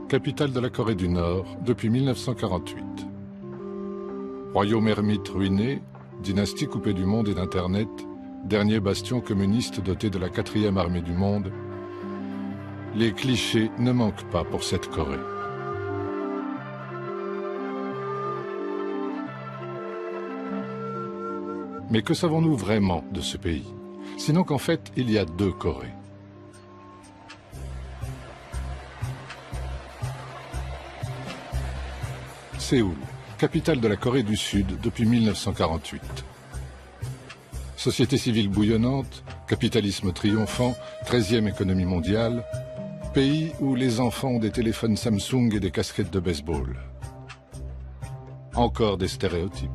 capitale de la Corée du Nord depuis 1948. Royaume ermite ruiné, dynastie coupée du monde et d'Internet, dernier bastion communiste doté de la 4e armée du monde, les clichés ne manquent pas pour cette Corée. Mais que savons-nous vraiment de ce pays? Sinon qu'en fait, il y a deux Corées. Séoul, capitale de la Corée du Sud depuis 1948. Société civile bouillonnante, capitalisme triomphant, 13e économie mondiale, pays où les enfants ont des téléphones Samsung et des casquettes de baseball. Encore des stéréotypes.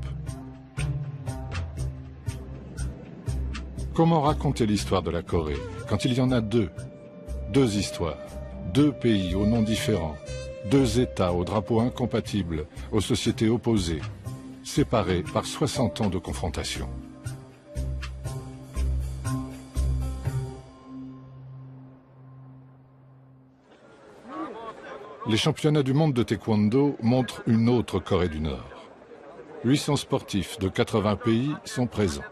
Comment raconter l'histoire de la Corée quand il y en a deux? Deux histoires, deux pays aux noms différents, deux États aux drapeaux incompatibles, aux sociétés opposées, séparés par 60 ans de confrontation. Les championnats du monde de taekwondo montrent une autre Corée du Nord. 800 sportifs de 80 pays sont présents.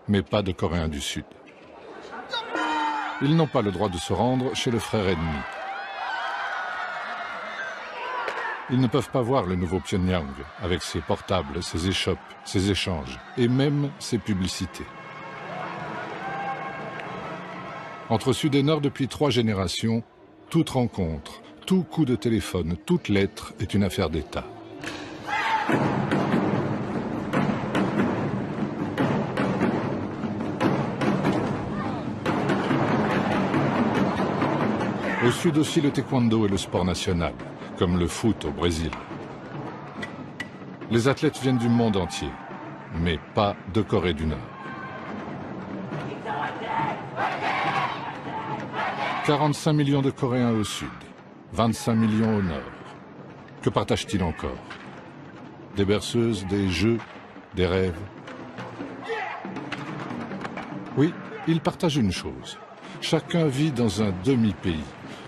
Mais pas de Coréens du Sud. Ils n'ont pas le droit de se rendre chez le frère ennemi. Ils ne peuvent pas voir le nouveau Pyongyang avec ses portables, ses échoppes, ses échanges et même ses publicités. Entre Sud et Nord depuis 3 générations, toute rencontre, tout coup de téléphone, toute lettre est une affaire d'État. Au Sud aussi, le taekwondo est le sport national, comme le foot au Brésil. Les athlètes viennent du monde entier, mais pas de Corée du Nord. 45 millions de Coréens au Sud, 25 millions au Nord. Que partagent-ils encore? Des berceuses, des jeux, des rêves? Oui, ils partagent une chose. Chacun vit dans un demi-pays.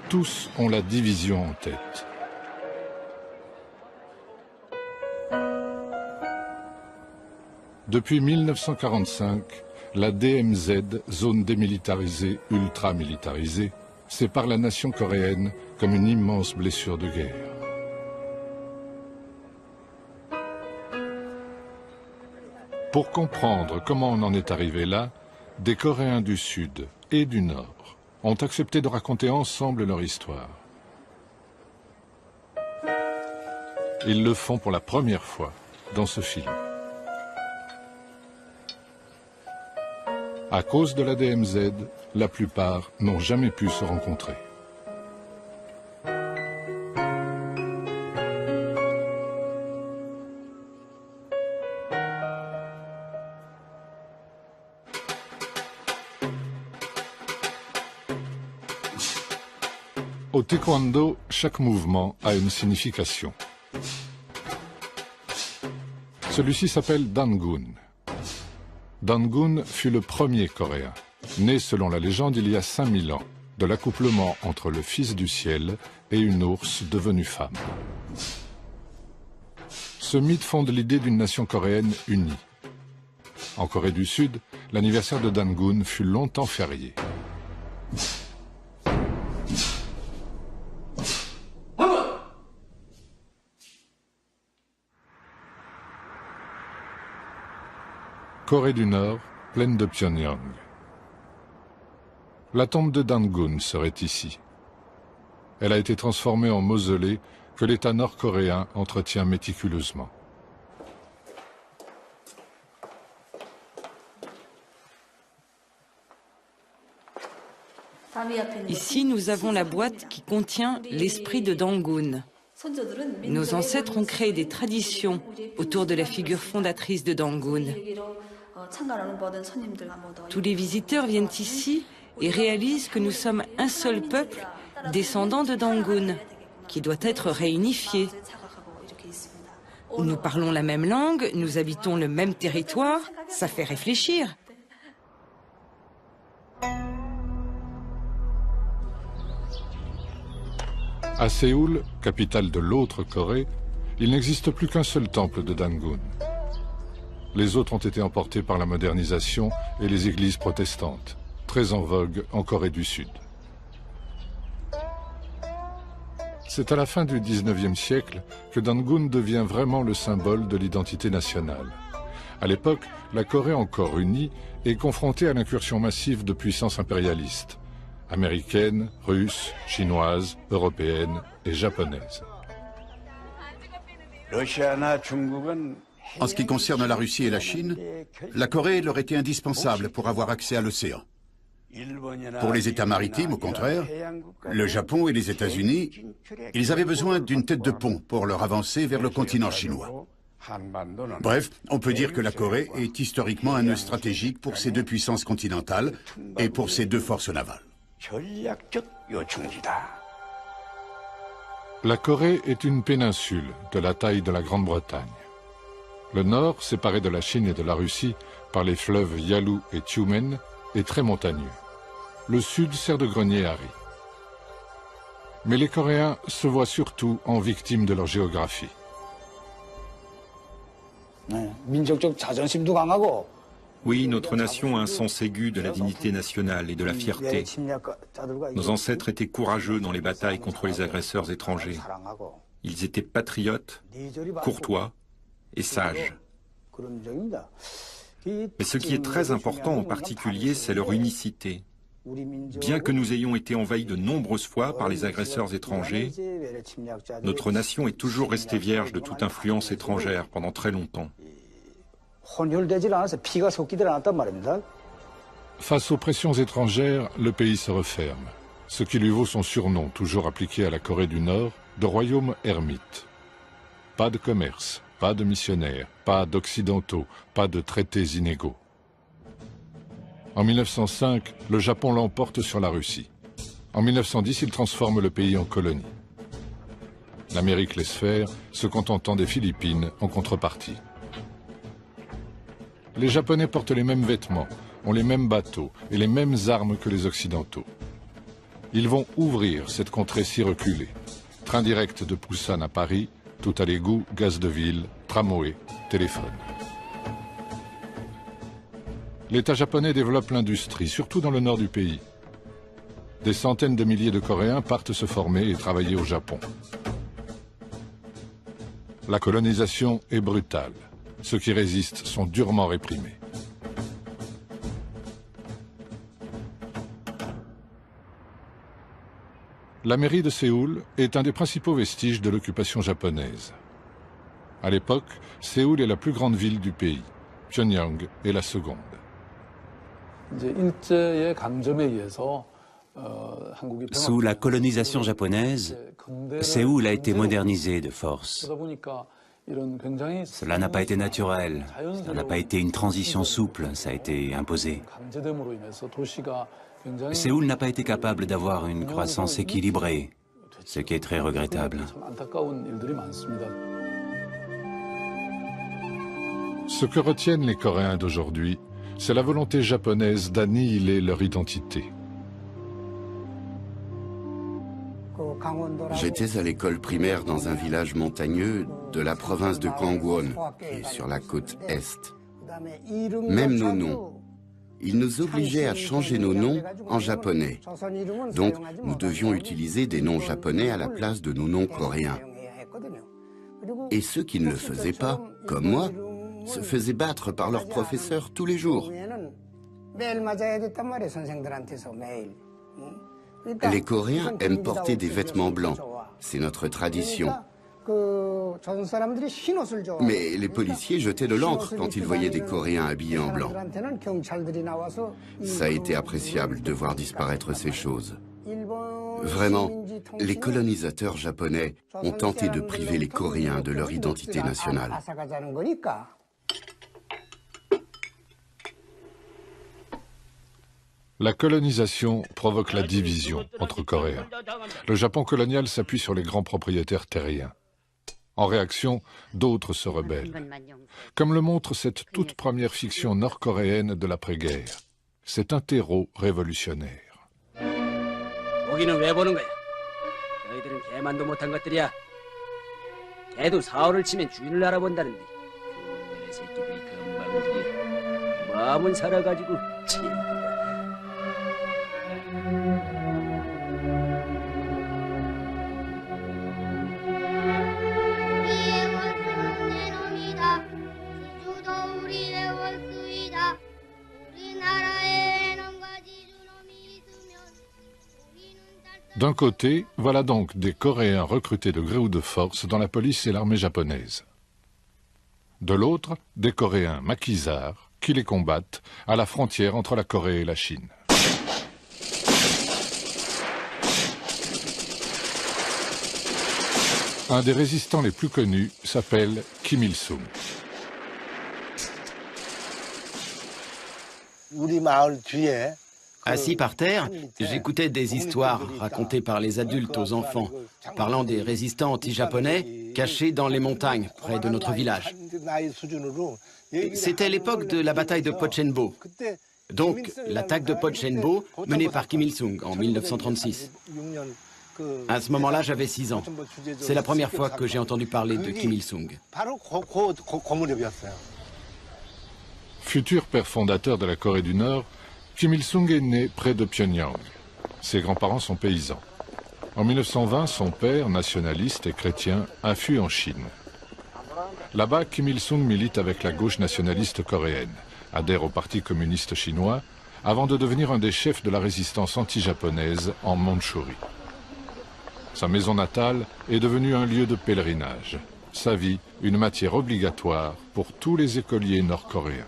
Tous ont la division en tête. Depuis 1945, la DMZ, zone démilitarisée, ultra-militarisée, sépare la nation coréenne comme une immense blessure de guerre. Pour comprendre comment on en est arrivé là, des Coréens du Sud et du Nord ont accepté de raconter ensemble leur histoire. Ils le font pour la première fois dans ce film. À cause de la DMZ, la plupart n'ont jamais pu se rencontrer. Au taekwondo, chaque mouvement a une signification. Celui-ci s'appelle Dangun. Dangun fut le premier Coréen, né selon la légende il y a 5000 ans, de l'accouplement entre le fils du ciel et une ours devenue femme. Ce mythe fonde l'idée d'une nation coréenne unie. En Corée du Sud, l'anniversaire de Dangun fut longtemps férié. Corée du Nord, plaine de Pyongyang. La tombe de Dangun serait ici. Elle a été transformée en mausolée que l'État nord-coréen entretient méticuleusement. Ici, nous avons la boîte qui contient l'esprit de Dangun. Nos ancêtres ont créé des traditions autour de la figure fondatrice de Dangun. Tous les visiteurs viennent ici et réalisent que nous sommes un seul peuple descendant de Dangun, qui doit être réunifié. Nous parlons la même langue, nous habitons le même territoire, ça fait réfléchir. À Séoul, capitale de l'autre Corée, il n'existe plus qu'un seul temple de Dangun. Les autres ont été emportés par la modernisation et les églises protestantes, très en vogue en Corée du Sud. C'est à la fin du XIXe siècle que Dangun devient vraiment le symbole de l'identité nationale. À l'époque, la Corée encore unie est confrontée à l'incursion massive de puissances impérialistes, américaines, russes, chinoises, européennes et japonaises. En ce qui concerne la Russie et la Chine, la Corée leur était indispensable pour avoir accès à l'océan. Pour les États maritimes, au contraire, le Japon et les États-Unis, ils avaient besoin d'une tête de pont pour leur avancer vers le continent chinois. Bref, on peut dire que la Corée est historiquement un nœud stratégique pour ces deux puissances continentales et pour ces deux forces navales. La Corée est une péninsule de la taille de la Grande-Bretagne. Le nord, séparé de la Chine et de la Russie par les fleuves Yalu et Tyumen, est très montagneux. Le sud sert de grenier à riz. Mais les Coréens se voient surtout en victimes de leur géographie. Oui, notre nation a un sens aigu de la dignité nationale et de la fierté. Nos ancêtres étaient courageux dans les batailles contre les agresseurs étrangers. Ils étaient patriotes, courtois et sages. Mais ce qui est très important en particulier, c'est leur unicité. Bien que nous ayons été envahis de nombreuses fois par les agresseurs étrangers, notre nation est toujours restée vierge de toute influence étrangère pendant très longtemps. Face aux pressions étrangères, le pays se referme, ce qui lui vaut son surnom, toujours appliqué à la Corée du Nord, de royaume ermite. Pas de commerce, pas de missionnaires, pas d'occidentaux, pas de traités inégaux. En 1905, le Japon l'emporte sur la Russie. En 1910, il transforme le pays en colonie. L'Amérique laisse faire, se contentant des Philippines en contrepartie. Les Japonais portent les mêmes vêtements, ont les mêmes bateaux et les mêmes armes que les Occidentaux. Ils vont ouvrir cette contrée si reculée. Train direct de Busan à Paris, tout à l'égout, gaz de ville, tramway, téléphone. L'État japonais développe l'industrie, surtout dans le nord du pays. Des centaines de milliers de Coréens partent se former et travailler au Japon. La colonisation est brutale. Ceux qui résistent sont durement réprimés. La mairie de Séoul est un des principaux vestiges de l'occupation japonaise. À l'époque, Séoul est la plus grande ville du pays. Pyongyang est la seconde. Sous la colonisation japonaise, Séoul a été modernisée de force. Cela n'a pas été naturel, cela n'a pas été une transition souple, ça a été imposé. Séoul n'a pas été capable d'avoir une croissance équilibrée, ce qui est très regrettable. Ce que retiennent les Coréens d'aujourd'hui, c'est la volonté japonaise d'annihiler leur identité. J'étais à l'école primaire dans un village montagneux de la province de Gangwon, qui est sur la côte Est. Même nos noms. Ils nous obligeaient à changer nos noms en japonais. Donc, nous devions utiliser des noms japonais à la place de nos noms coréens. Et ceux qui ne le faisaient pas, comme moi, se faisaient battre par leurs professeurs tous les jours. Les Coréens aiment porter des vêtements blancs. C'est notre tradition. Mais les policiers jetaient de l'encre quand ils voyaient des Coréens habillés en blanc. Ça a été appréciable de voir disparaître ces choses. Vraiment, les colonisateurs japonais ont tenté de priver les Coréens de leur identité nationale. La colonisation provoque la division entre Coréens. Le Japon colonial s'appuie sur les grands propriétaires terriens. En réaction, d'autres se rebellent. Comme le montre cette toute première fiction nord-coréenne de l'après-guerre. C'est un terreau révolutionnaire. 너희들은 개만도 못한 것들이야. 개도 사흘을 치면 주인을 알아본다는데 그놈의 새끼들이 금방지게 마음은 살아가지고 치. D'un côté, voilà donc des Coréens recrutés de gré ou de force dans la police et l'armée japonaise. De l'autre, des Coréens maquisards qui les combattent à la frontière entre la Corée et la Chine. Un des résistants les plus connus s'appelle Kim Il-sung. Assis par terre, j'écoutais des histoires racontées par les adultes aux enfants, parlant des résistants anti-japonais cachés dans les montagnes près de notre village. C'était l'époque de la bataille de Pochenbo, donc l'attaque de Pochenbo menée par Kim Il-sung en 1936. À ce moment-là, j'avais 6 ans. C'est la première fois que j'ai entendu parler de Kim Il-sung. Futur père fondateur de la Corée du Nord, Kim Il-sung est né près de Pyongyang. Ses grands-parents sont paysans. En 1920, son père, nationaliste et chrétien, a fui en Chine. Là-bas, Kim Il-sung milite avec la gauche nationaliste coréenne, adhère au Parti communiste chinois, avant de devenir un des chefs de la résistance anti-japonaise en Mandchourie. Sa maison natale est devenue un lieu de pèlerinage. Sa vie, une matière obligatoire pour tous les écoliers nord-coréens.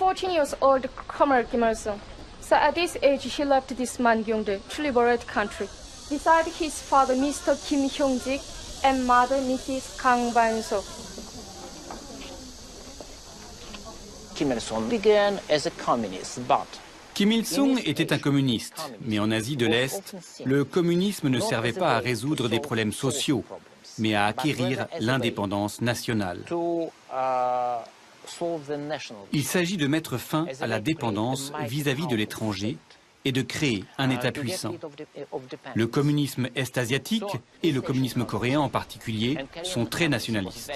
14 years old Comrade Kim Il-sung. So at this age, he left this Mangyongdae to liberate country. Beside his father, Mr. Kim Hyung-sik, and mother, Mrs. Kang Ban-so. Kim Il-sung began as a communist, but Kim Il-sung était un communiste, mais en Asie de l'Est, le communisme ne servait pas à résoudre des problèmes sociaux, mais à acquérir l'indépendance nationale. Il s'agit de mettre fin à la dépendance vis-à-vis de l'étranger et de créer un État puissant. Le communisme est-asiatique et le communisme coréen en particulier sont très nationalistes.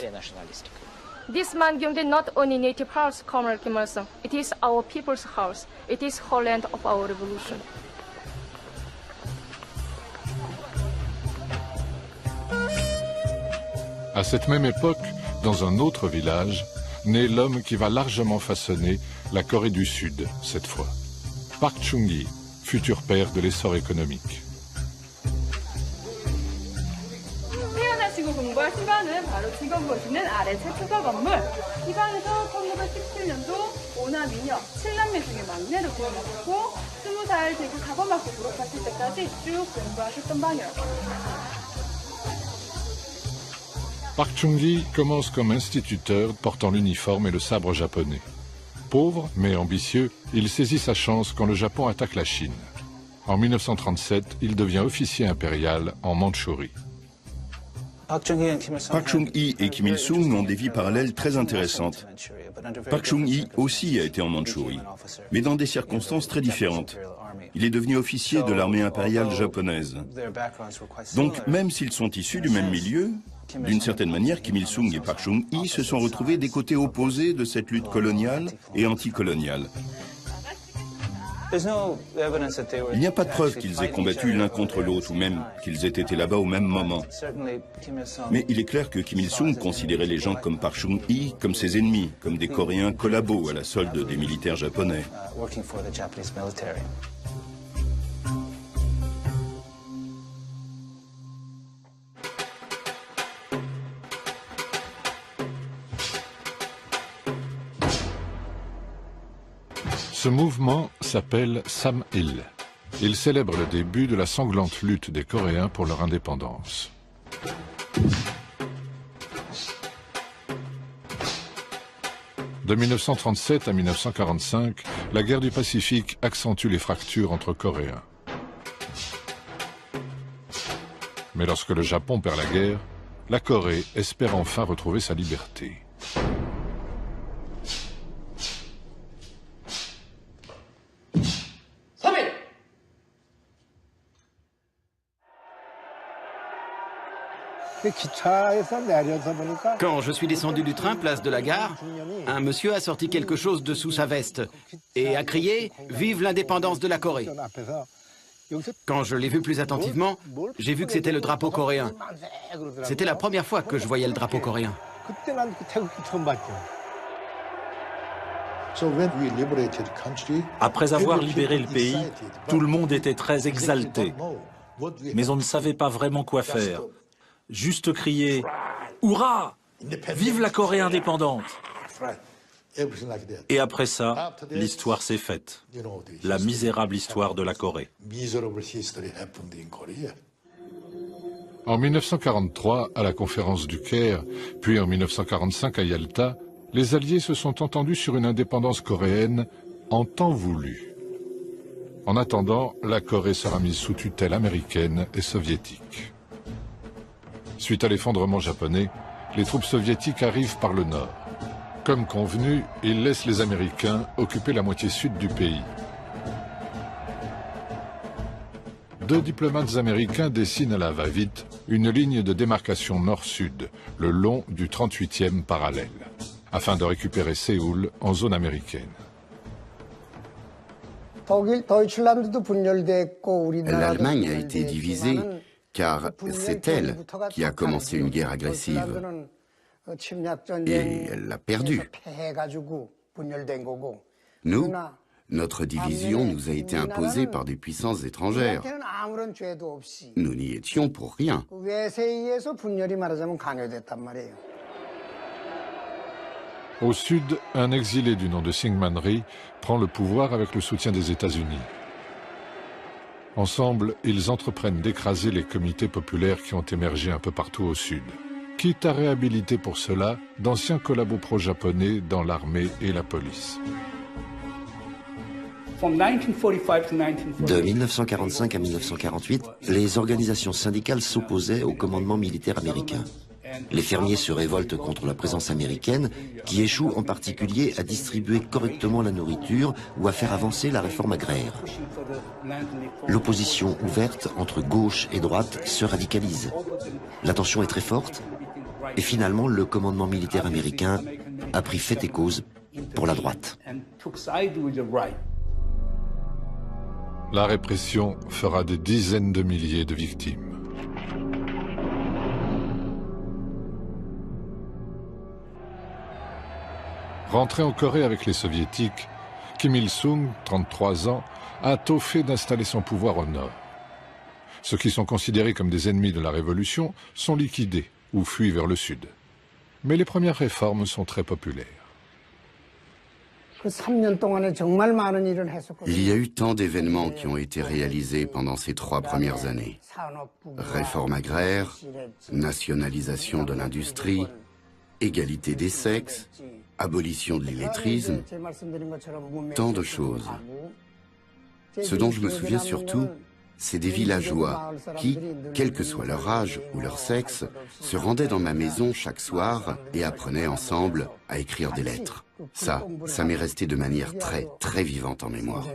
This Mangyongdae not only native house, Comrade Kim Il-sung. It is our people's house. It is homeland of our revolution. À cette même époque, dans un autre village, naît l'homme qui va largement façonner la Corée du Sud, cette fois. Park Chung-hee, futur père de l'essor économique. Park Chung-hee commence comme instituteur portant l'uniforme et le sabre japonais. Pauvre mais ambitieux, il saisit sa chance quand le Japon attaque la Chine. En 1937, il devient officier impérial en Mandchourie. Park Chung-hee et Kim Il-sung ont des vies parallèles très intéressantes. Park Chung-hee aussi a été en Mandchourie, mais dans des circonstances très différentes. Il est devenu officier de l'armée impériale japonaise. Donc, même s'ils sont issus du même milieu, d'une certaine manière, Kim Il-sung et Park Chung-hee se sont retrouvés des côtés opposés de cette lutte coloniale et anticoloniale. Il n'y a pas de preuve qu'ils aient combattu l'un contre l'autre ou même qu'ils aient été là-bas au même moment. Mais il est clair que Kim Il-sung considérait les gens comme Park Chung-hee comme ses ennemis, comme des Coréens collabos à la solde des militaires japonais. Ce mouvement s'appelle Sam-il. Il célèbre le début de la sanglante lutte des Coréens pour leur indépendance. De 1937 à 1945, la guerre du Pacifique accentue les fractures entre Coréens. Mais lorsque le Japon perd la guerre, la Corée espère enfin retrouver sa liberté. Quand je suis descendu du train, place de la gare, un monsieur a sorti quelque chose de sous sa veste et a crié « Vive l'indépendance de la Corée !» Quand je l'ai vu plus attentivement, j'ai vu que c'était le drapeau coréen. C'était la première fois que je voyais le drapeau coréen. Après avoir libéré le pays, tout le monde était très exalté. Mais on ne savait pas vraiment quoi faire. Juste crier « Hurrah! Vive la Corée indépendante !» Et après ça, l'histoire s'est faite. La misérable histoire de la Corée. En 1943, à la conférence du Caire, puis en 1945 à Yalta, les Alliés se sont entendus sur une indépendance coréenne en temps voulu. En attendant, la Corée sera mise sous tutelle américaine et soviétique. Suite à l'effondrement japonais, les troupes soviétiques arrivent par le nord. Comme convenu, ils laissent les Américains occuper la moitié sud du pays. Deux diplomates américains dessinent à la va-vite une ligne de démarcation nord-sud, le long du 38e parallèle, afin de récupérer Séoul en zone américaine. L'Allemagne a été divisée car c'est elle qui a commencé une guerre agressive et elle l'a perdue. Nous, notre division nous a été imposée par des puissances étrangères. Nous n'y étions pour rien. Au sud, un exilé du nom de Syngman Rhee prend le pouvoir avec le soutien des États-Unis. Ensemble, ils entreprennent d'écraser les comités populaires qui ont émergé un peu partout au sud, quitte à réhabiliter pour cela d'anciens collabos pro-japonais dans l'armée et la police. De 1945 à 1948, les organisations syndicales s'opposaient au commandement militaire américain. Les fermiers se révoltent contre la présence américaine, qui échoue en particulier à distribuer correctement la nourriture ou à faire avancer la réforme agraire. L'opposition ouverte entre gauche et droite se radicalise. La tension est très forte et finalement le commandement militaire américain a pris fait et cause pour la droite. La répression fera des dizaines de milliers de victimes. Rentré en Corée avec les soviétiques, Kim Il-sung, 33 ans, a tôt fait d'installer son pouvoir au nord. Ceux qui sont considérés comme des ennemis de la révolution sont liquidés ou fuient vers le sud. Mais les premières réformes sont très populaires. Il y a eu tant d'événements qui ont été réalisés pendant ces 3 premières années. Réforme agraire, nationalisation de l'industrie, égalité des sexes, abolition de l'illettrisme, tant de choses. Ce dont je me souviens surtout, c'est des villageois qui, quel que soit leur âge ou leur sexe, se rendaient dans ma maison chaque soir et apprenaient ensemble à écrire des lettres. Ça m'est resté de manière très vivante en mémoire.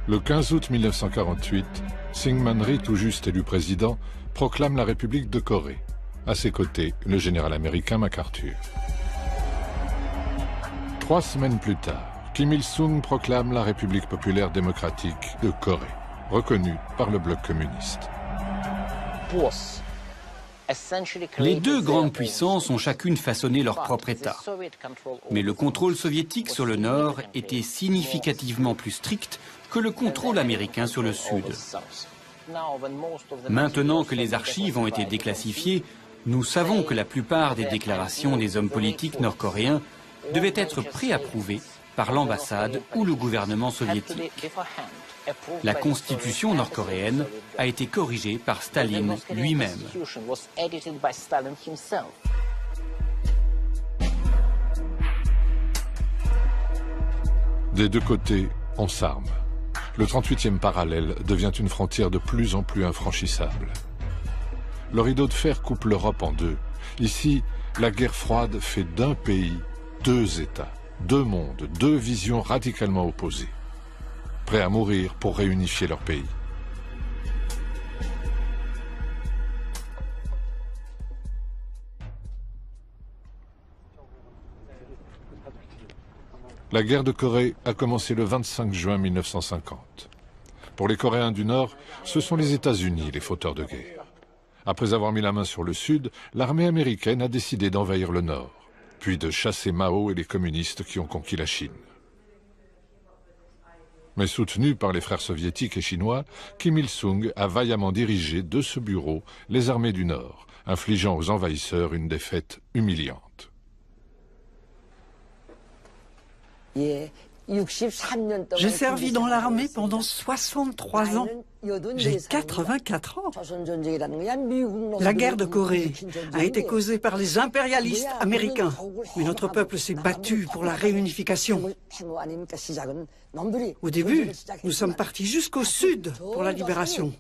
Le 15 août 1948, Syngman Rhee, tout juste élu président, proclame la République de Corée. À ses côtés, le général américain MacArthur. 3 semaines plus tard, Kim Il-sung proclame la République populaire démocratique de Corée, reconnue par le bloc communiste. Les deux grandes puissances ont chacune façonné leur propre État. Mais le contrôle soviétique sur le nord était significativement plus strict que le contrôle américain sur le sud. Maintenant que les archives ont été déclassifiées, nous savons que la plupart des déclarations des hommes politiques nord-coréens devaient être préapprouvées par l'ambassade ou le gouvernement soviétique. La constitution nord-coréenne a été corrigée par Staline lui-même. Des deux côtés, on s'arme. Le 38e parallèle devient une frontière de plus en plus infranchissable. Le rideau de fer coupe l'Europe en deux. Ici, la guerre froide fait d'un pays 2 États, 2 mondes, 2 visions radicalement opposées, prêts à mourir pour réunifier leur pays. La guerre de Corée a commencé le 25 juin 1950. Pour les Coréens du Nord, ce sont les États-Unis les fauteurs de guerre. Après avoir mis la main sur le Sud, l'armée américaine a décidé d'envahir le Nord, puis de chasser Mao et les communistes qui ont conquis la Chine. Mais soutenu par les frères soviétiques et chinois, Kim Il-sung a vaillamment dirigé de ce bureau les armées du Nord, infligeant aux envahisseurs une défaite humiliante. J'ai servi dans l'armée pendant 63 ans. J'ai 84 ans. La guerre de Corée a été causée par les impérialistes américains. Mais notre peuple s'est battu pour la réunification. Au début, nous sommes partis jusqu'au sud pour la libération,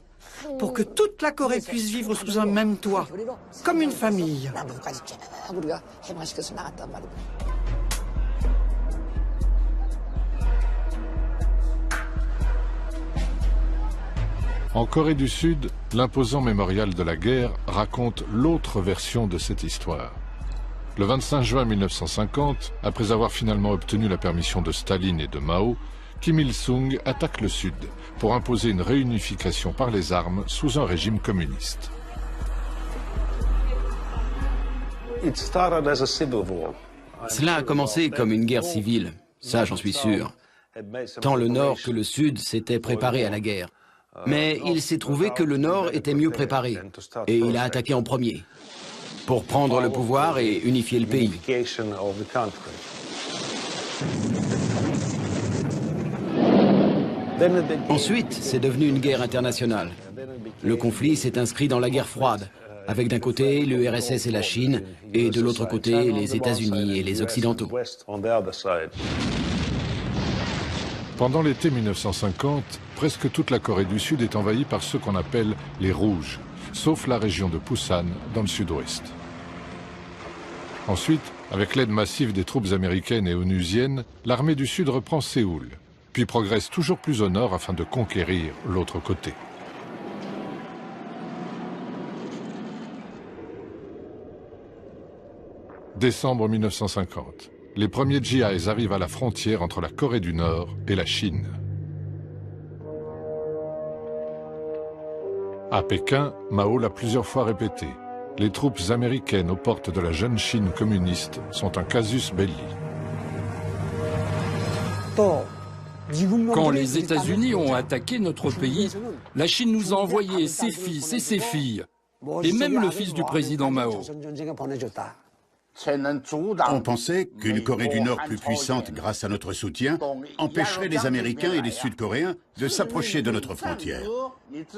pour que toute la Corée puisse vivre sous un même toit, comme une famille. En Corée du Sud, l'imposant mémorial de la guerre raconte l'autre version de cette histoire. Le 25 juin 1950, après avoir finalement obtenu la permission de Staline et de Mao, Kim Il-sung attaque le Sud pour imposer une réunification par les armes sous un régime communiste. Cela a commencé comme une guerre civile, ça j'en suis sûr. Tant le Nord que le Sud s'étaient préparés à la guerre. Mais il s'est trouvé que le Nord était mieux préparé, et il a attaqué en premier, pour prendre le pouvoir et unifier le pays. Ensuite, c'est devenu une guerre internationale. Le conflit s'est inscrit dans la guerre froide, avec d'un côté l'URSS et la Chine, et de l'autre côté les États-Unis et les Occidentaux. Pendant l'été 1950, presque toute la Corée du Sud est envahie par ceux qu'on appelle les Rouges, sauf la région de Pusan, dans le sud-ouest. Ensuite, avec l'aide massive des troupes américaines et onusiennes, l'armée du Sud reprend Séoul, puis progresse toujours plus au nord afin de conquérir l'autre côté. Décembre 1950. Les premiers GIs arrivent à la frontière entre la Corée du Nord et la Chine. À Pékin, Mao l'a plusieurs fois répété. Les troupes américaines aux portes de la jeune Chine communiste sont un casus belli. Quand les États-Unis ont attaqué notre pays, la Chine nous a envoyé ses fils et ses filles, et même le fils du président Mao. On pensait qu'une Corée du Nord plus puissante grâce à notre soutien empêcherait les Américains et les Sud-Coréens de s'approcher de notre frontière.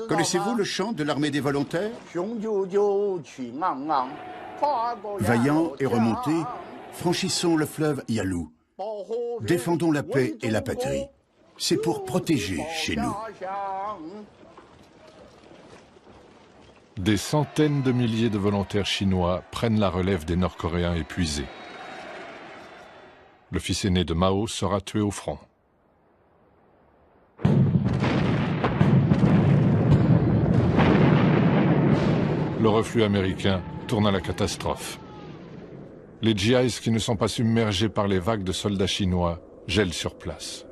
Connaissez-vous le chant de l'armée des volontaires? Vaillants et remontés, franchissons le fleuve Yalu. Défendons la paix et la patrie. C'est pour protéger chez nous. Des centaines de milliers de volontaires chinois prennent la relève des Nord-Coréens épuisés. Le fils aîné de Mao sera tué au front. Le reflux américain tourne à la catastrophe. Les GIs qui ne sont pas submergés par les vagues de soldats chinois gèlent sur place.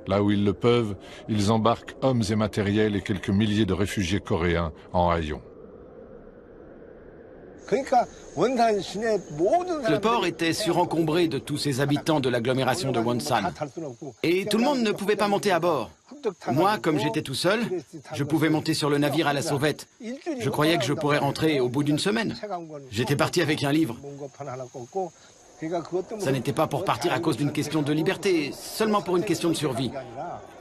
Là où ils le peuvent, ils embarquent hommes et matériels et quelques milliers de réfugiés coréens en haillons. Le port était surencombré de tous ces habitants de l'agglomération de Wonsan. Et tout le monde ne pouvait pas monter à bord. Moi, comme j'étais tout seul, je pouvais monter sur le navire à la sauvette. Je croyais que je pourrais rentrer au bout d'une semaine. J'étais parti avec un livre. Ça n'était pas pour partir à cause d'une question de liberté, seulement pour une question de survie.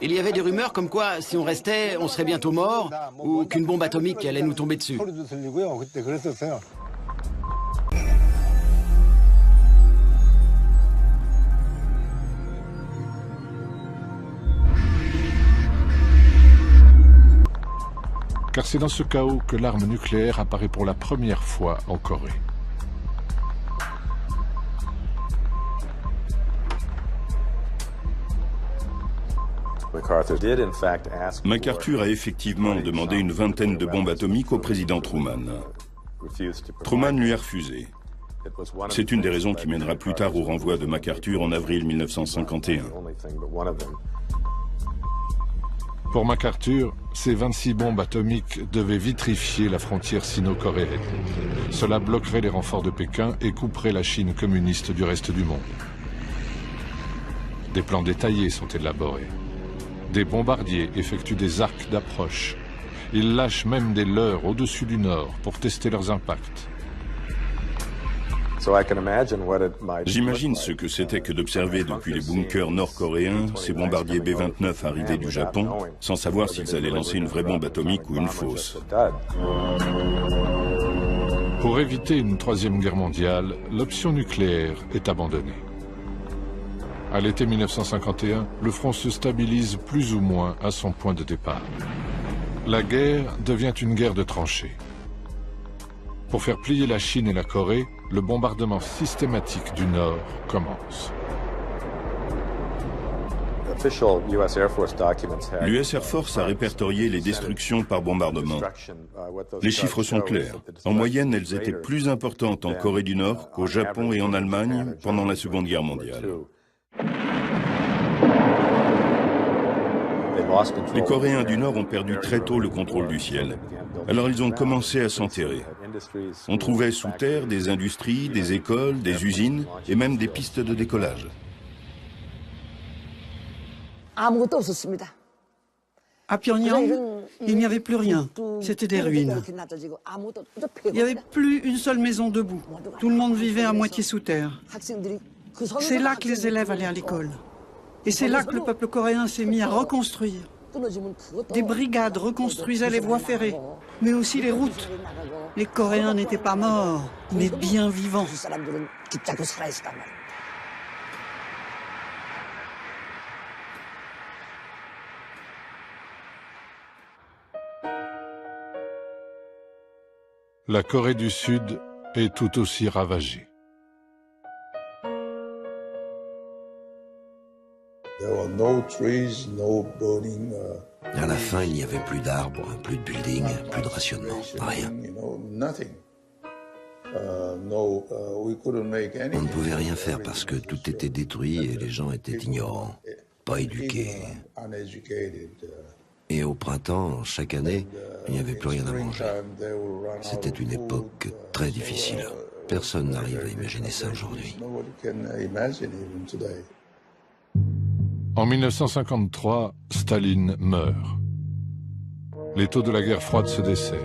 Il y avait des rumeurs comme quoi, si on restait, on serait bientôt mort, ou qu'une bombe atomique allait nous tomber dessus. Car c'est dans ce chaos que l'arme nucléaire apparaît pour la première fois en Corée. MacArthur a effectivement demandé une vingtaine de bombes atomiques au président Truman. Truman lui a refusé. C'est une des raisons qui mènera plus tard au renvoi de MacArthur en avril 1951. Pour MacArthur, ces 26 bombes atomiques devaient vitrifier la frontière sino-coréenne. Cela bloquerait les renforts de Pékin et couperait la Chine communiste du reste du monde. Des plans détaillés sont élaborés. Des bombardiers effectuent des arcs d'approche. Ils lâchent même des leurres au-dessus du nord pour tester leurs impacts. J'imagine ce que c'était que d'observer depuis les bunkers nord-coréens ces bombardiers B-29 arrivés du Japon, sans savoir s'ils allaient lancer une vraie bombe atomique ou une fausse. Pour éviter une troisième guerre mondiale, l'option nucléaire est abandonnée. À l'été 1951, le front se stabilise plus ou moins à son point de départ. La guerre devient une guerre de tranchées. Pour faire plier la Chine et la Corée, le bombardement systématique du Nord commence. L'US Air Force a répertorié les destructions par bombardement. Les chiffres sont clairs. En moyenne, elles étaient plus importantes en Corée du Nord qu'au Japon et en Allemagne pendant la Seconde Guerre mondiale. Les Coréens du Nord ont perdu très tôt le contrôle du ciel. Alors ils ont commencé à s'enterrer. On trouvait sous terre des industries, des écoles, des usines et même des pistes de décollage. À Pyongyang, il n'y avait plus rien. C'était des ruines. Il n'y avait plus une seule maison debout. Tout le monde vivait à moitié sous terre. C'est là que les élèves allaient à l'école. Et c'est là que le peuple coréen s'est mis à reconstruire. Des brigades reconstruisaient les voies ferrées, mais aussi les routes. Les Coréens n'étaient pas morts, mais bien vivants. La Corée du Sud est tout aussi ravagée. À la fin, il n'y avait plus d'arbres, plus de buildings, plus de rationnement, rien. On ne pouvait rien faire parce que tout était détruit et les gens étaient ignorants, pas éduqués. Et au printemps, chaque année, il n'y avait plus rien à manger. C'était une époque très difficile. Personne n'arrive à imaginer ça aujourd'hui. En 1953, Staline meurt. L'étau de la guerre froide se dessert.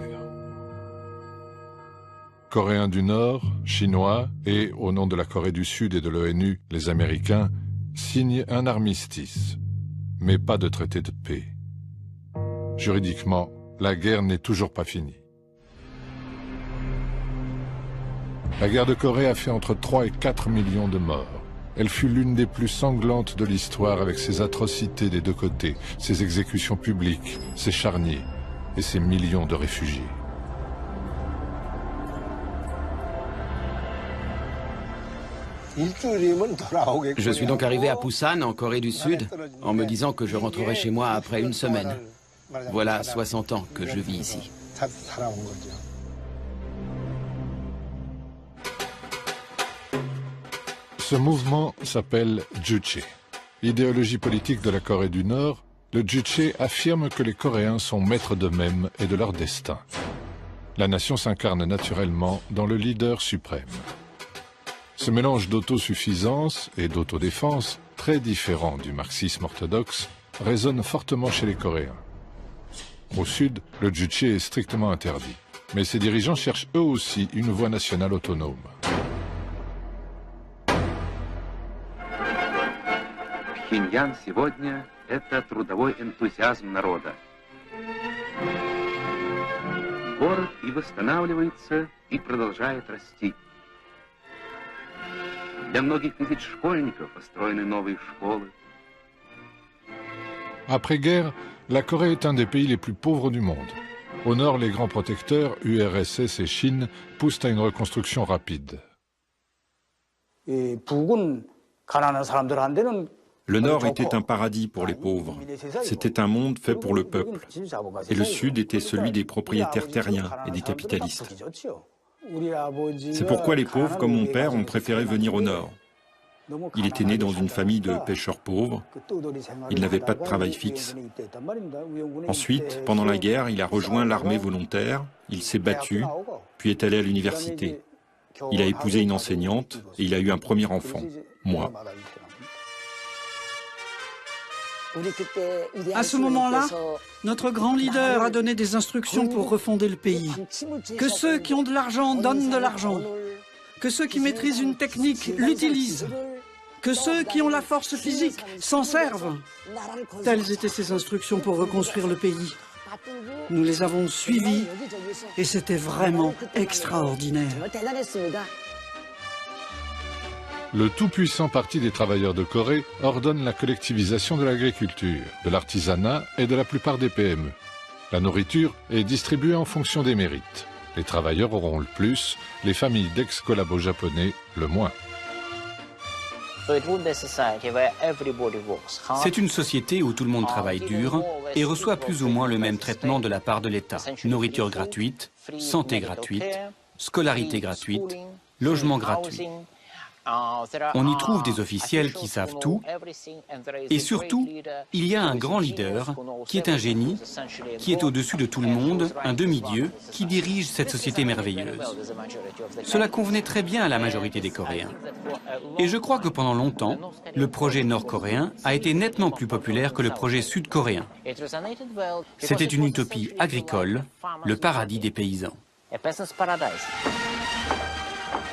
Coréens du Nord, Chinois et, au nom de la Corée du Sud et de l'ONU, les Américains, signent un armistice, mais pas de traité de paix. Juridiquement, la guerre n'est toujours pas finie. La guerre de Corée a fait entre 3 et 4 millions de morts. Elle fut l'une des plus sanglantes de l'histoire avec ses atrocités des deux côtés, ses exécutions publiques, ses charniers et ses millions de réfugiés. Je suis donc arrivé à Busan, en Corée du Sud, en me disant que je rentrerai chez moi après une semaine. Voilà 60 ans que je vis ici. Ce mouvement s'appelle Juche. Idéologie politique de la Corée du Nord, le Juche affirme que les Coréens sont maîtres d'eux-mêmes et de leur destin. La nation s'incarne naturellement dans le leader suprême. Ce mélange d'autosuffisance et d'autodéfense, très différent du marxisme orthodoxe, résonne fortement chez les Coréens. Au sud, le Juche est strictement interdit, mais ses dirigeants cherchent eux aussi une voie nationale autonome. Пхеньян сегодня – это трудовой энтузиазм народа. Город и восстанавливается, и продолжает расти. Для многих тысяч школьников построены новые школы. Après-guerre, la Corée est un des pays les plus pauvres du monde. Au nord, les grands protecteurs, URSS et Chine, poussent à une reconstruction rapide. Le Nord était un paradis pour les pauvres. C'était un monde fait pour le peuple. Et le Sud était celui des propriétaires terriens et des capitalistes. C'est pourquoi les pauvres, comme mon père, ont préféré venir au nord. Il était né dans une famille de pêcheurs pauvres. Il n'avait pas de travail fixe. Ensuite, pendant la guerre, il a rejoint l'armée volontaire, il s'est battu, puis est allé à l'université. Il a épousé une enseignante et il a eu un premier enfant, moi. À ce moment-là, notre grand leader a donné des instructions pour refonder le pays. Que ceux qui ont de l'argent donnent de l'argent. Que ceux qui maîtrisent une technique l'utilisent. Que ceux qui ont la force physique s'en servent. Telles étaient ses instructions pour reconstruire le pays. Nous les avons suivies et c'était vraiment extraordinaire. Le tout-puissant Parti des travailleurs de Corée ordonne la collectivisation de l'agriculture, de l'artisanat et de la plupart des PME. La nourriture est distribuée en fonction des mérites. Les travailleurs auront le plus, les familles d'ex-collabos japonais le moins. C'est une société où tout le monde travaille dur et reçoit plus ou moins le même traitement de la part de l'État. Nourriture gratuite, santé gratuite, scolarité gratuite, logement gratuit. On y trouve des officiels qui savent tout et surtout, il y a un grand leader qui est un génie, qui est au-dessus de tout le monde, un demi-dieu qui dirige cette société merveilleuse. Cela convenait très bien à la majorité des Coréens. Et je crois que pendant longtemps, le projet nord-coréen a été nettement plus populaire que le projet sud-coréen. C'était une utopie agricole, le paradis des paysans.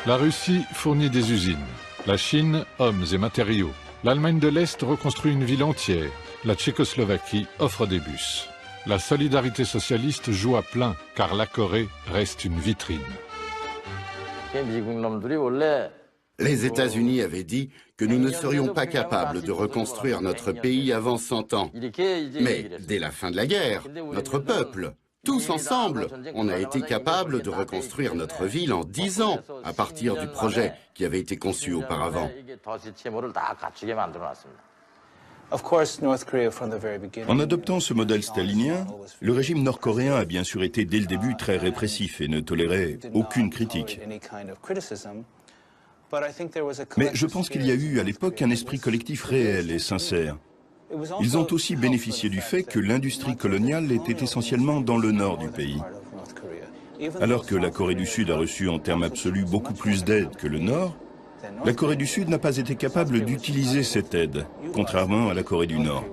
La Russie fournit des usines. La Chine, hommes et matériaux. L'Allemagne de l'Est reconstruit une ville entière. La Tchécoslovaquie offre des bus. La solidarité socialiste joue à plein, car la Corée reste une vitrine. Les États-Unis avaient dit que nous ne serions pas capables de reconstruire notre pays avant 100 ans. Mais dès la fin de la guerre, notre peuple, tous ensemble, on a été capables de reconstruire notre ville en 10 ans, à partir du projet qui avait été conçu auparavant. En adoptant ce modèle stalinien, le régime nord-coréen a bien sûr été dès le début très répressif et ne tolérait aucune critique. Mais je pense qu'il y a eu à l'époque un esprit collectif réel et sincère. Ils ont aussi bénéficié du fait que l'industrie coloniale était essentiellement dans le nord du pays. Alors que la Corée du Sud a reçu en termes absolus beaucoup plus d'aide que le nord, la Corée du Sud n'a pas été capable d'utiliser cette aide, contrairement à la Corée du Nord.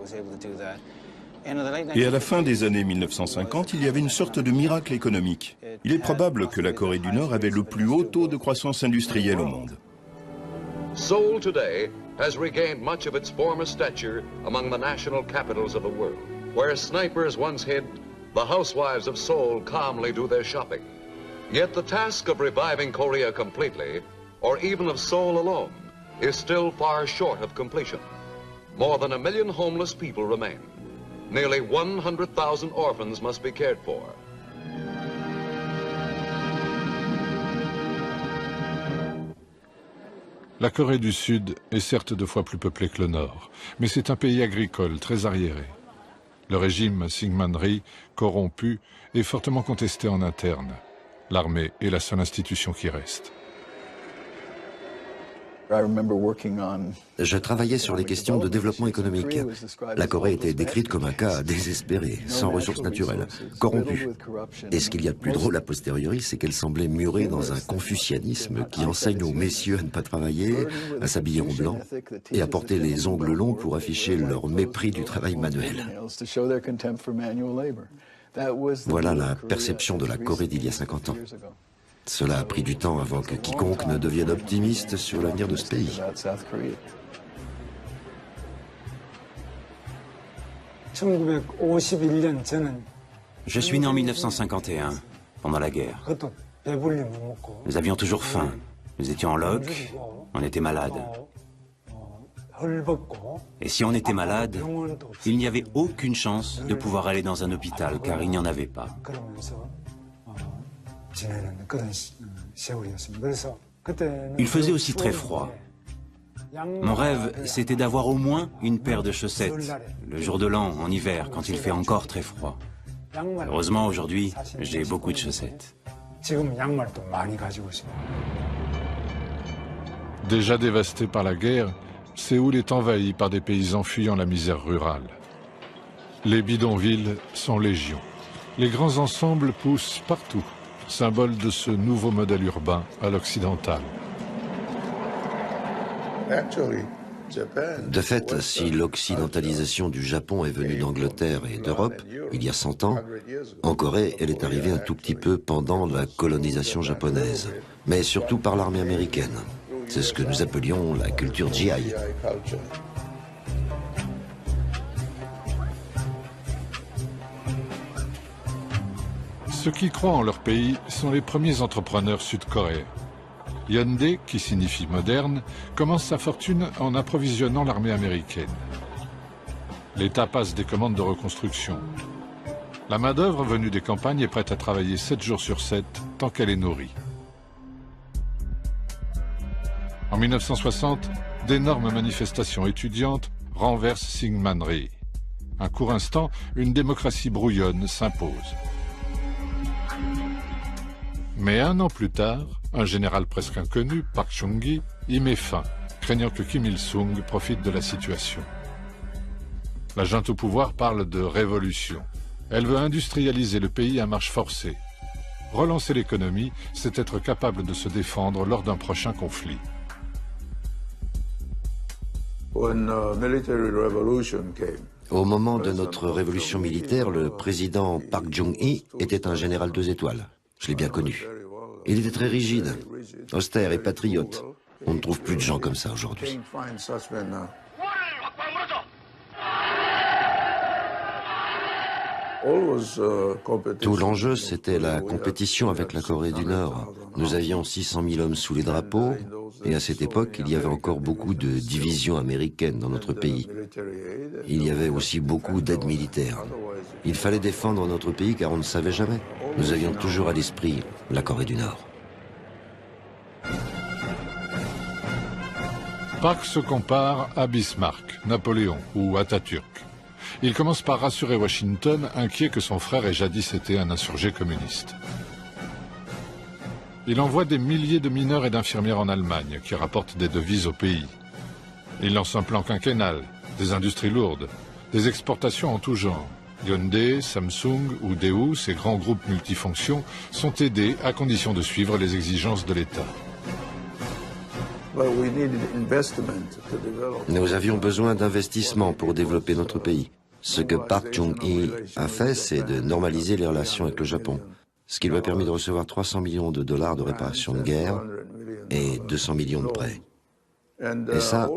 Et à la fin des années 1950, il y avait une sorte de miracle économique. Il est probable que la Corée du Nord avait le plus haut taux de croissance industrielle au monde. Seoul today has regained much of its former stature among the national capitals of the world. Where snipers once hid, the housewives of Seoul calmly do their shopping. Yet the task of reviving Korea completely, or even of Seoul alone, is still far short of completion. More than 1 million homeless people remain. Nearly 100,000 orphans must be cared for. La Corée du Sud est certes 2 fois plus peuplée que le Nord, mais c'est un pays agricole très arriéré. Le régime Syngman Rhee, corrompu, est fortement contesté en interne. L'armée est la seule institution qui reste. Je travaillais sur les questions de développement économique. La Corée était décrite comme un cas désespéré, sans ressources naturelles, corrompu. Et ce qu'il y a de plus drôle a posteriori, c'est qu'elle semblait murée dans un confucianisme qui enseigne aux messieurs à ne pas travailler, à s'habiller en blanc et à porter les ongles longs pour afficher leur mépris du travail manuel. Voilà la perception de la Corée d'il y a 50 ans. Cela a pris du temps avant que quiconque ne devienne optimiste sur l'avenir de ce pays. Je suis né en 1951, pendant la guerre. Nous avions toujours faim. Nous étions en loc, on était malade. Et si on était malade, il n'y avait aucune chance de pouvoir aller dans un hôpital, car il n'y en avait pas. Il faisait aussi très froid. Mon rêve, c'était d'avoir au moins une paire de chaussettes, le jour de l'an, en hiver, quand il fait encore très froid. Heureusement, aujourd'hui, j'ai beaucoup de chaussettes. Déjà dévasté par la guerre, Séoul est envahi par des paysans fuyant la misère rurale. Les bidonvilles sont légion. Les grands ensembles poussent partout, symbole de ce nouveau modèle urbain à l'occidental. De fait, si l'occidentalisation du Japon est venue d'Angleterre et d'Europe, il y a 100 ans, en Corée, elle est arrivée un tout petit peu pendant la colonisation japonaise, mais surtout par l'armée américaine. C'est ce que nous appelions la culture GI. Ceux qui croient en leur pays sont les premiers entrepreneurs sud-coréens. Hyundai, qui signifie moderne, commence sa fortune en approvisionnant l'armée américaine. L'État passe des commandes de reconstruction. La main-d'œuvre venue des campagnes est prête à travailler 7 jours sur 7 tant qu'elle est nourrie. En 1960, d'énormes manifestations étudiantes renversent Syngman-rhee. Un court instant, une démocratie brouillonne s'impose. Mais un an plus tard, un général presque inconnu, Park Chung-hee, y met fin, craignant que Kim Il-sung profite de la situation. La junte au pouvoir parle de révolution. Elle veut industrialiser le pays à marche forcée. Relancer l'économie, c'est être capable de se défendre lors d'un prochain conflit. Au moment de notre révolution militaire, le président Park Chung-hee était un général 2 étoiles. Je l'ai bien connu. Il était très rigide, austère et patriote. On ne trouve plus de gens comme ça aujourd'hui. Tout l'enjeu, c'était la compétition avec la Corée du Nord. Nous avions 600 000 hommes sous les drapeaux, et à cette époque, il y avait encore beaucoup de divisions américaines dans notre pays. Il y avait aussi beaucoup d'aides militaires. Il fallait défendre notre pays car on ne savait jamais. Nous avions toujours à l'esprit la Corée du Nord. Park se compare à Bismarck, Napoléon ou Atatürk. Il commence par rassurer Washington, inquiet que son frère ait jadis été un insurgé communiste. Il envoie des milliers de mineurs et d'infirmières en Allemagne, qui rapportent des devises au pays. Il lance un plan quinquennal, des industries lourdes, des exportations en tout genre. Hyundai, Samsung ou Daewoo, ces grands groupes multifonctions, sont aidés à condition de suivre les exigences de l'État. Nous avions besoin d'investissements pour développer notre pays. Ce que Park Chung-hee a fait, c'est de normaliser les relations avec le Japon, ce qui lui a permis de recevoir 300 millions de dollars de réparation de guerre et 200 millions de prêts. Et ça,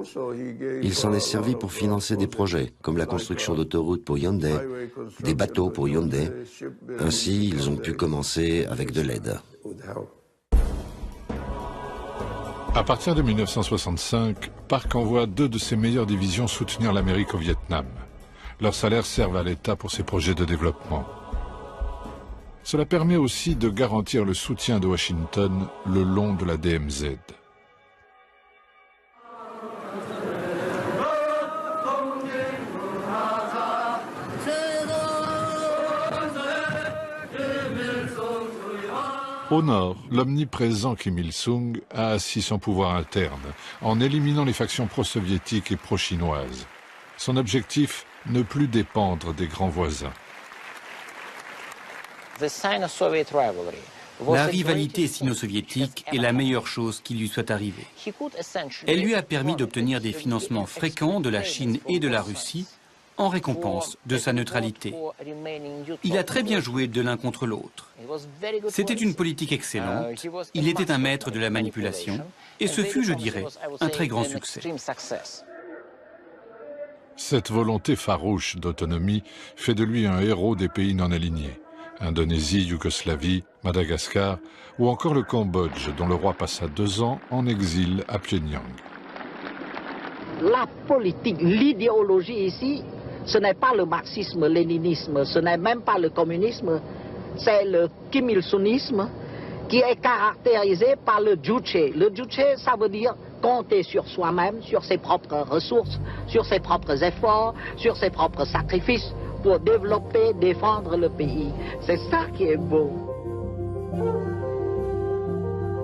il s'en est servi pour financer des projets, comme la construction d'autoroutes pour Hyundai, des bateaux pour Hyundai. Ainsi, ils ont pu commencer avec de l'aide. À partir de 1965, Park envoie 2 de ses meilleures divisions soutenir l'Amérique au Vietnam. Leurs salaires servent à l'État pour ses projets de développement. Cela permet aussi de garantir le soutien de Washington le long de la DMZ. Au nord, l'omniprésent Kim Il-sung a assis son pouvoir interne en éliminant les factions pro-soviétiques et pro-chinoises. Son objectif, ne plus dépendre des grands voisins. La rivalité sino-soviétique est la meilleure chose qui lui soit arrivée. Elle lui a permis d'obtenir des financements fréquents de la Chine et de la Russie en récompense de sa neutralité. Il a très bien joué de l'un contre l'autre. C'était une politique excellente, il était un maître de la manipulation, et ce fut, je dirais, un très grand succès. Cette volonté farouche d'autonomie fait de lui un héros des pays non alignés. Indonésie, Yougoslavie, Madagascar ou encore le Cambodge, dont le roi passa 2 ans en exil à Pyongyang. La politique, l'idéologie ici, ce n'est pas le marxisme-léninisme, ce n'est même pas le communisme, c'est le Kim Il-sungisme qui est caractérisé par le juche. Le juche, ça veut dire compter sur soi-même, sur ses propres ressources, sur ses propres efforts, sur ses propres sacrifices pour développer, défendre le pays. C'est ça qui est beau.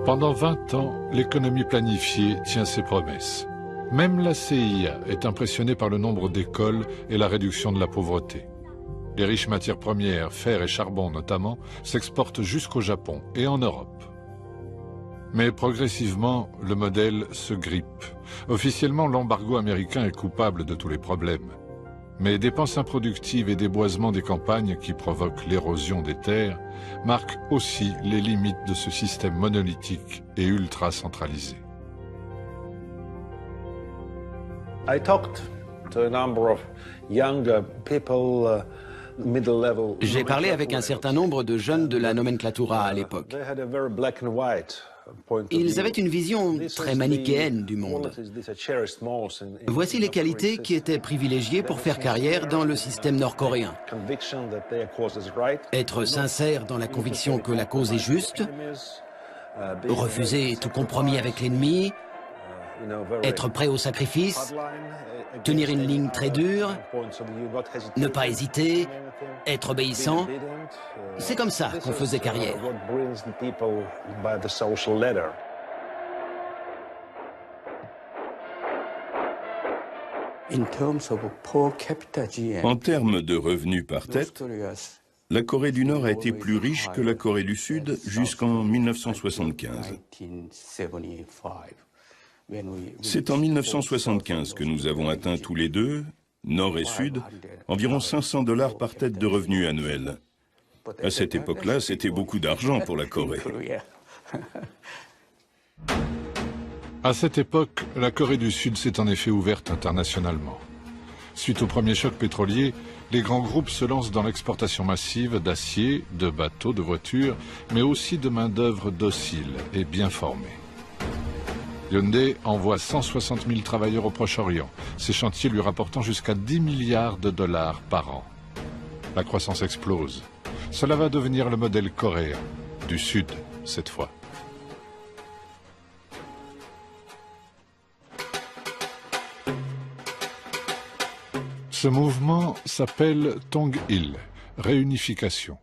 Pendant 20 ans, l'économie planifiée tient ses promesses. Même la CIA est impressionnée par le nombre d'écoles et la réduction de la pauvreté. Les riches matières premières, fer et charbon notamment, s'exportent jusqu'au Japon et en Europe. Mais progressivement, le modèle se grippe. Officiellement, l'embargo américain est coupable de tous les problèmes. Mais dépenses improductives et déboisement des campagnes qui provoquent l'érosion des terres marquent aussi les limites de ce système monolithique et ultra centralisé. J'ai parlé avec un certain nombre de jeunes de la nomenclatura à l'époque. Ils avaient une vision très manichéenne du monde. Voici les qualités qui étaient privilégiées pour faire carrière dans le système nord-coréen. Être sincère dans la conviction que la cause est juste, refuser tout compromis avec l'ennemi, être prêt au sacrifice, tenir une ligne très dure, ne pas hésiter, être obéissant. C'est comme ça qu'on faisait carrière. En termes de revenus par tête, la Corée du Nord a été plus riche que la Corée du Sud jusqu'en 1975. C'est en 1975 que nous avons atteint tous les deux, Nord et Sud, environ 500 $ par tête de revenus annuels. À cette époque-là, c'était beaucoup d'argent pour la Corée. À cette époque, la Corée du Sud s'est en effet ouverte internationalement. Suite au premier choc pétrolier, les grands groupes se lancent dans l'exportation massive d'acier, de bateaux, de voitures, mais aussi de main-d'œuvre docile et bien formée. Hyundai envoie 160 000 travailleurs au Proche-Orient, ces chantiers lui rapportant jusqu'à 10 milliards de $ par an. La croissance explose. Cela va devenir le modèle coréen, du Sud cette fois. Ce mouvement s'appelle Tong-il, réunification.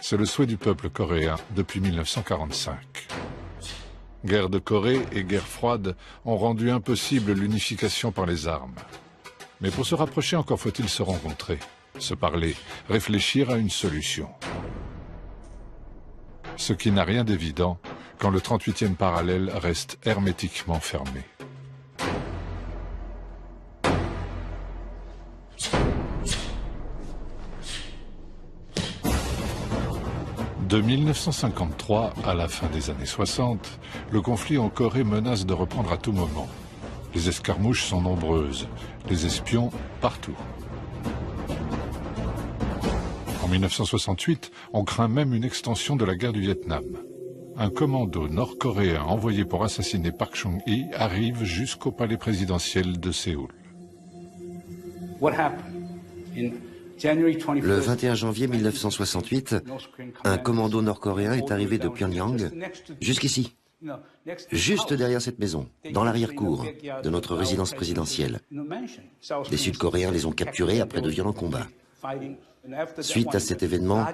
C'est le souhait du peuple coréen depuis 1945. Guerre de Corée et guerre froide ont rendu impossible l'unification par les armes. Mais pour se rapprocher, encore faut-il se rencontrer, se parler, réfléchir à une solution. Ce qui n'a rien d'évident quand le 38e parallèle reste hermétiquement fermé. De 1953 à la fin des années 60, le conflit en Corée menace de reprendre à tout moment. Les escarmouches sont nombreuses, les espions partout. En 1968, on craint même une extension de la guerre du Vietnam. Un commando nord-coréen envoyé pour assassiner Park Chung-hee arrive jusqu'au palais présidentiel de Séoul. Le 21 janvier 1968, un commando nord-coréen est arrivé de Pyongyang jusqu'ici, juste derrière cette maison, dans l'arrière-cour de notre résidence présidentielle. Les Sud-Coréens les ont capturés après de violents combats. Suite à cet événement,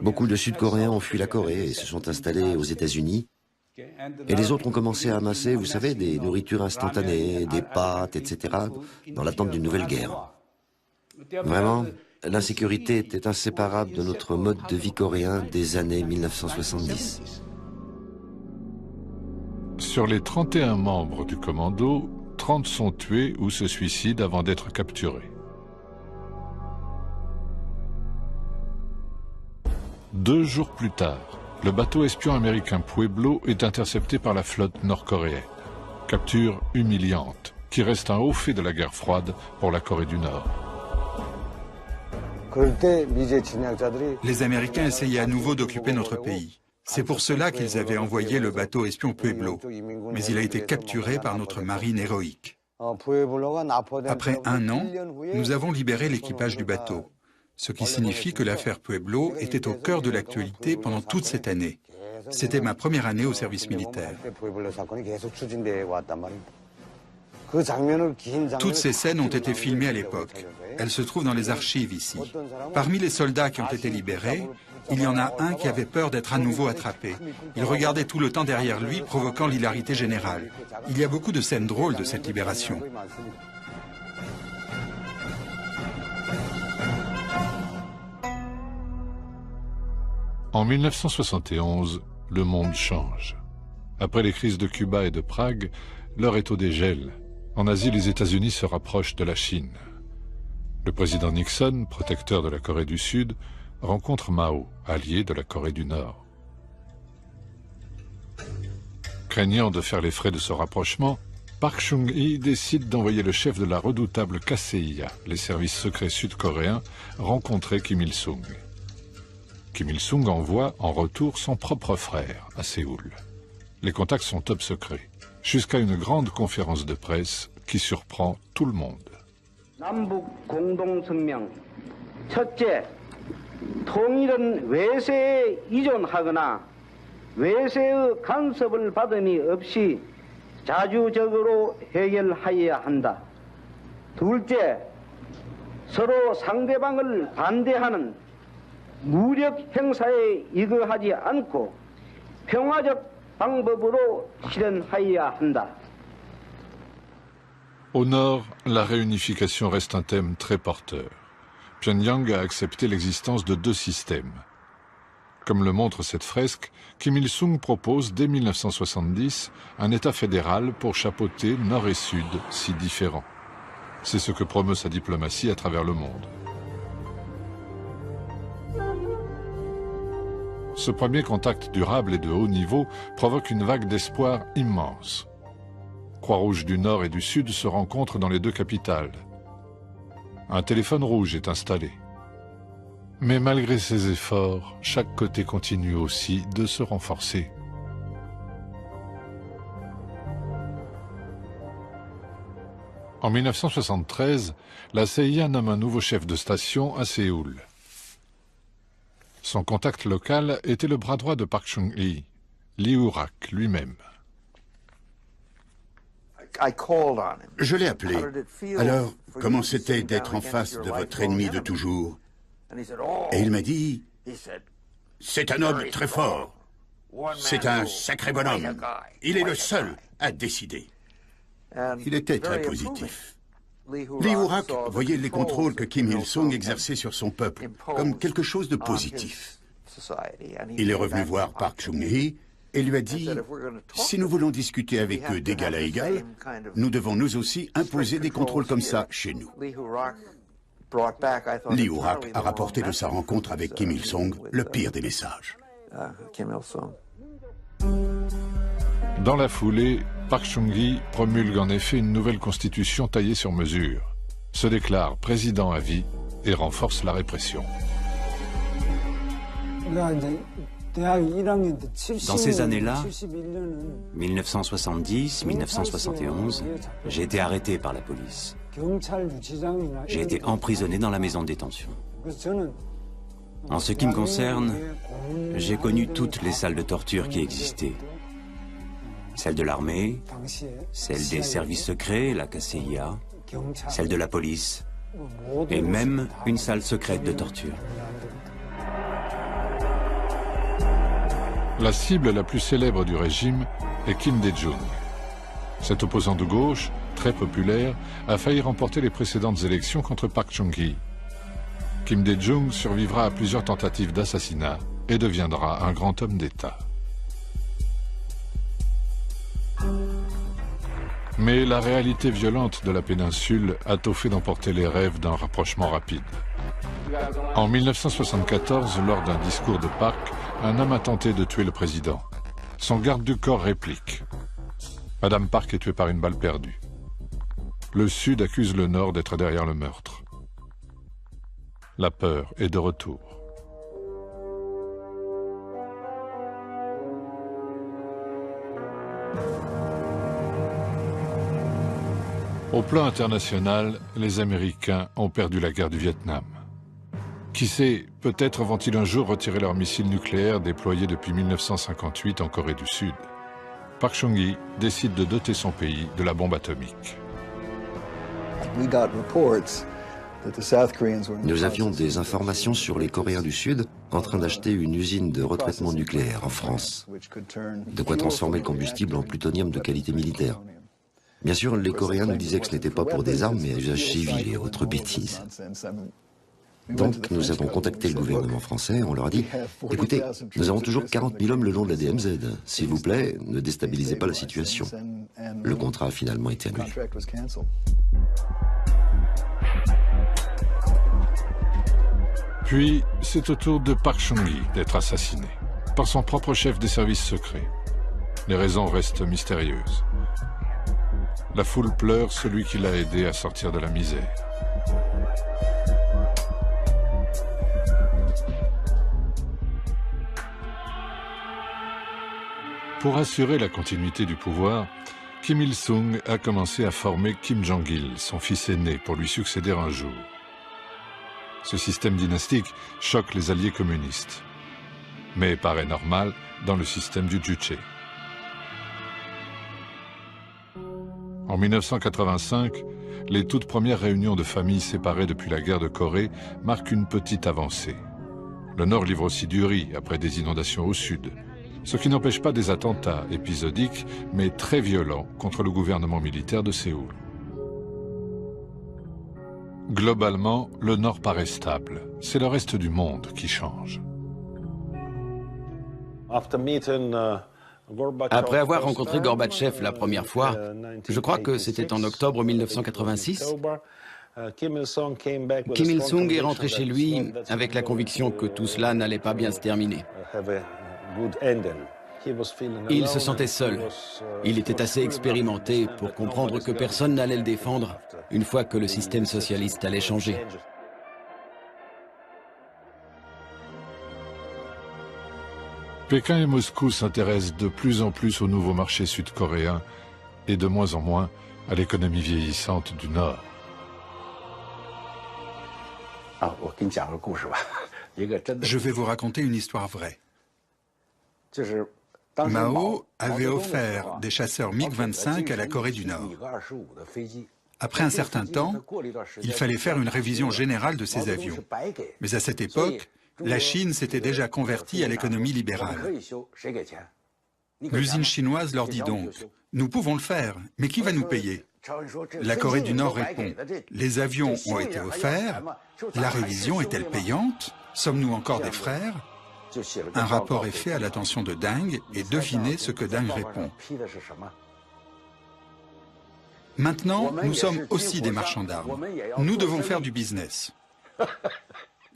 beaucoup de Sud-Coréens ont fui la Corée et se sont installés aux États-Unis. Et les autres ont commencé à amasser, vous savez, des nourritures instantanées, des pâtes, etc., dans l'attente d'une nouvelle guerre. Vraiment, l'insécurité était inséparable de notre mode de vie coréen des années 1970. Sur les 31 membres du commando, 30 sont tués ou se suicident avant d'être capturés. 2 jours plus tard, le bateau espion américain Pueblo est intercepté par la flotte nord-coréenne. Capture humiliante, qui reste un haut fait de la guerre froide pour la Corée du Nord. Les Américains essayaient à nouveau d'occuper notre pays. C'est pour cela qu'ils avaient envoyé le bateau espion Pueblo. Mais il a été capturé par notre marine héroïque. Après 1 an, nous avons libéré l'équipage du bateau. Ce qui signifie que l'affaire Pueblo était au cœur de l'actualité pendant toute cette année. C'était ma première année au service militaire. Toutes ces scènes ont été filmées à l'époque. Elles se trouvent dans les archives ici. Parmi les soldats qui ont été libérés, il y en a un qui avait peur d'être à nouveau attrapé. Il regardait tout le temps derrière lui, provoquant l'hilarité générale. Il y a beaucoup de scènes drôles de cette libération. En 1971, le monde change. Après les crises de Cuba et de Prague, l'heure est au dégel. En Asie, les États-Unis se rapprochent de la Chine. Le président Nixon, protecteur de la Corée du Sud, rencontre Mao, allié de la Corée du Nord. Craignant de faire les frais de ce rapprochement, Park Chung-hee décide d'envoyer le chef de la redoutable KCIA, les services secrets sud-coréens, rencontrer Kim Il-sung. Kim Il-sung envoie en retour son propre frère à Séoul. Les contacts sont top secrets, jusqu'à une grande conférence de presse qui surprend tout le monde. 남북 공동성명 첫째, 통일은 외세에 이전하거나 외세의 간섭을 받음이 없이 자주적으로 해결하여야 한다. 둘째, 서로 상대방을 반대하는 무력 행사에 이거하지 않고 평화적 방법으로 실현하여야 한다. Au nord, la réunification reste un thème très porteur. Pyongyang a accepté l'existence de deux systèmes. Comme le montre cette fresque, Kim Il-sung propose dès 1970 un État fédéral pour chapeauter nord et sud, si différents. C'est ce que promeut sa diplomatie à travers le monde. Ce premier contact durable et de haut niveau provoque une vague d'espoir immense. Croix-Rouge du Nord et du Sud se rencontrent dans les deux capitales. Un téléphone rouge est installé. Mais malgré ces efforts, chaque côté continue aussi de se renforcer. En 1973, la CIA nomme un nouveau chef de station à Séoul. Son contact local était le bras droit de Park Chung-hee, Lee Woo-rak lui-même. Je l'ai appelé. Alors, comment c'était d'être en face de votre ennemi de toujours? Et il m'a dit, c'est un homme très fort. C'est un sacré bonhomme. Il est le seul à décider. Il était très positif. Lee Woo-rak voyait les contrôles que Kim Il-sung exerçait sur son peuple comme quelque chose de positif. Il est revenu voir Park Chung-hee et lui a dit, si nous voulons discuter avec eux d'égal à égal, nous devons nous aussi imposer des contrôles comme ça chez nous. Lee Woo-rak a rapporté de sa rencontre avec Kim Il-sung le pire des messages. Dans la foulée, Park Chung-hee promulgue en effet une nouvelle constitution taillée sur mesure, se déclare président à vie et renforce la répression. Dans ces années-là, 1970-1971, j'ai été arrêté par la police. J'ai été emprisonné dans la maison de détention. En ce qui me concerne, j'ai connu toutes les salles de torture qui existaient. Celle de l'armée, celle des services secrets, la KCIA, celle de la police, et même une salle secrète de torture. La cible la plus célèbre du régime est Kim Dae-jung. Cet opposant de gauche, très populaire, a failli remporter les précédentes élections contre Park Chung-hee. Kim Dae-jung survivra à plusieurs tentatives d'assassinat et deviendra un grand homme d'État. Mais la réalité violente de la péninsule a tôt fait d'emporter les rêves d'un rapprochement rapide. En 1974, lors d'un discours de Park, un homme a tenté de tuer le président. Son garde du corps réplique. Madame Park est tuée par une balle perdue. Le Sud accuse le Nord d'être derrière le meurtre. La peur est de retour. Au plan international, les Américains ont perdu la guerre du Vietnam. Qui sait, peut-être vont-ils un jour retirer leurs missiles nucléaires déployés depuis 1958 en Corée du Sud. Park Chung-hee décide de doter son pays de la bombe atomique. Nous avions des informations sur les Coréens du Sud en train d'acheter une usine de retraitement nucléaire en France. De quoi transformer le combustible en plutonium de qualité militaire. Bien sûr, les Coréens nous disaient que ce n'était pas pour des armes, mais à usage civil et autres bêtises. Donc, nous avons contacté le gouvernement français, on leur a dit « Écoutez, nous avons toujours 40 000 hommes le long de la DMZ. S'il vous plaît, ne déstabilisez pas la situation. » Le contrat a finalement été annulé. Puis, c'est au tour de Park Chung-hee d'être assassiné, par son propre chef des services secrets. Les raisons restent mystérieuses. La foule pleure celui qui l'a aidé à sortir de la misère. Pour assurer la continuité du pouvoir, Kim Il-sung a commencé à former Kim Jong-il, son fils aîné, pour lui succéder un jour. Ce système dynastique choque les alliés communistes, mais paraît normal dans le système du Juche. En 1985, les toutes premières réunions de familles séparées depuis la guerre de Corée marquent une petite avancée. Le Nord livre aussi du riz après des inondations au Sud, ce qui n'empêche pas des attentats épisodiques, mais très violents contre le gouvernement militaire de Séoul. Globalement, le Nord paraît stable. C'est le reste du monde qui change. Après avoir rencontré Gorbatchev la première fois, je crois que c'était en octobre 1986, Kim Il-sung est rentré chez lui avec la conviction que tout cela n'allait pas bien se terminer. Il se sentait seul. Il était assez expérimenté pour comprendre que personne n'allait le défendre une fois que le système socialiste allait changer. Pékin et Moscou s'intéressent de plus en plus au nouveau marché sud-coréen et de moins en moins à l'économie vieillissante du Nord. Je vais vous raconter une histoire vraie. Mao avait offert des chasseurs MiG-25 à la Corée du Nord. Après un certain temps, il fallait faire une révision générale de ces avions. Mais à cette époque, la Chine s'était déjà convertie à l'économie libérale. L'usine chinoise leur dit donc « Nous pouvons le faire, mais qui va nous payer ?» La Corée du Nord répond « Les avions ont été offerts, la révision est-elle payante? Sommes-nous encore des frères ?» Un rapport est fait à l'attention de Deng et devinez ce que Deng répond. Maintenant, nous sommes aussi des marchands d'armes. Nous devons faire du business.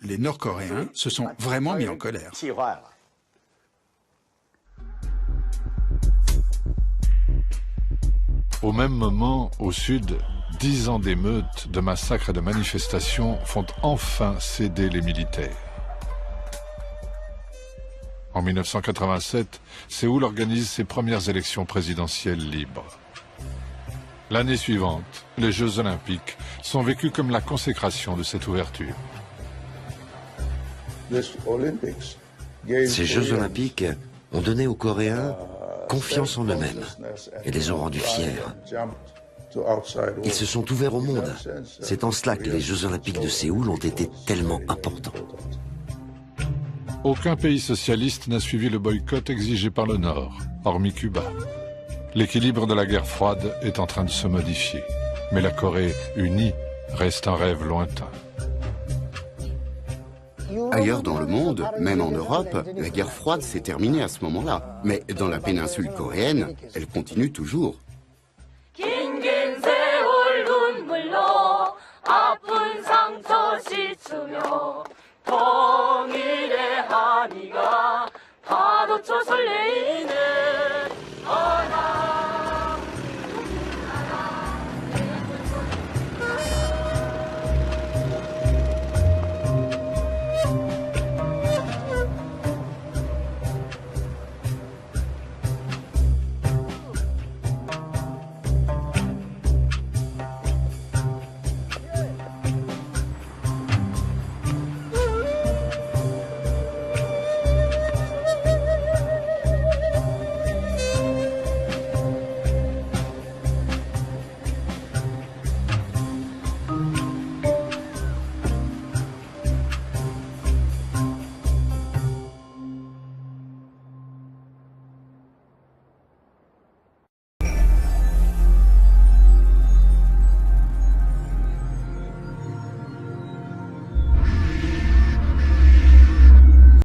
Les Nord-Coréens se sont vraiment mis en colère. Au même moment, au sud, 10 ans d'émeutes, de massacres et de manifestations font enfin céder les militaires. En 1987, Séoul organise ses premières élections présidentielles libres. L'année suivante, les Jeux Olympiques sont vécus comme la consécration de cette ouverture. Ces Jeux Olympiques ont donné aux Coréens confiance en eux-mêmes et les ont rendus fiers. Ils se sont ouverts au monde. C'est en cela que les Jeux Olympiques de Séoul ont été tellement importants. Aucun pays socialiste n'a suivi le boycott exigé par le Nord, hormis Cuba. L'équilibre de la guerre froide est en train de se modifier, mais la Corée unie reste un rêve lointain. Ailleurs dans le monde, même en Europe, la guerre froide s'est terminée à ce moment-là. Mais dans la péninsule coréenne, elle continue toujours. 통일의 한이가 파도쳐 설레이는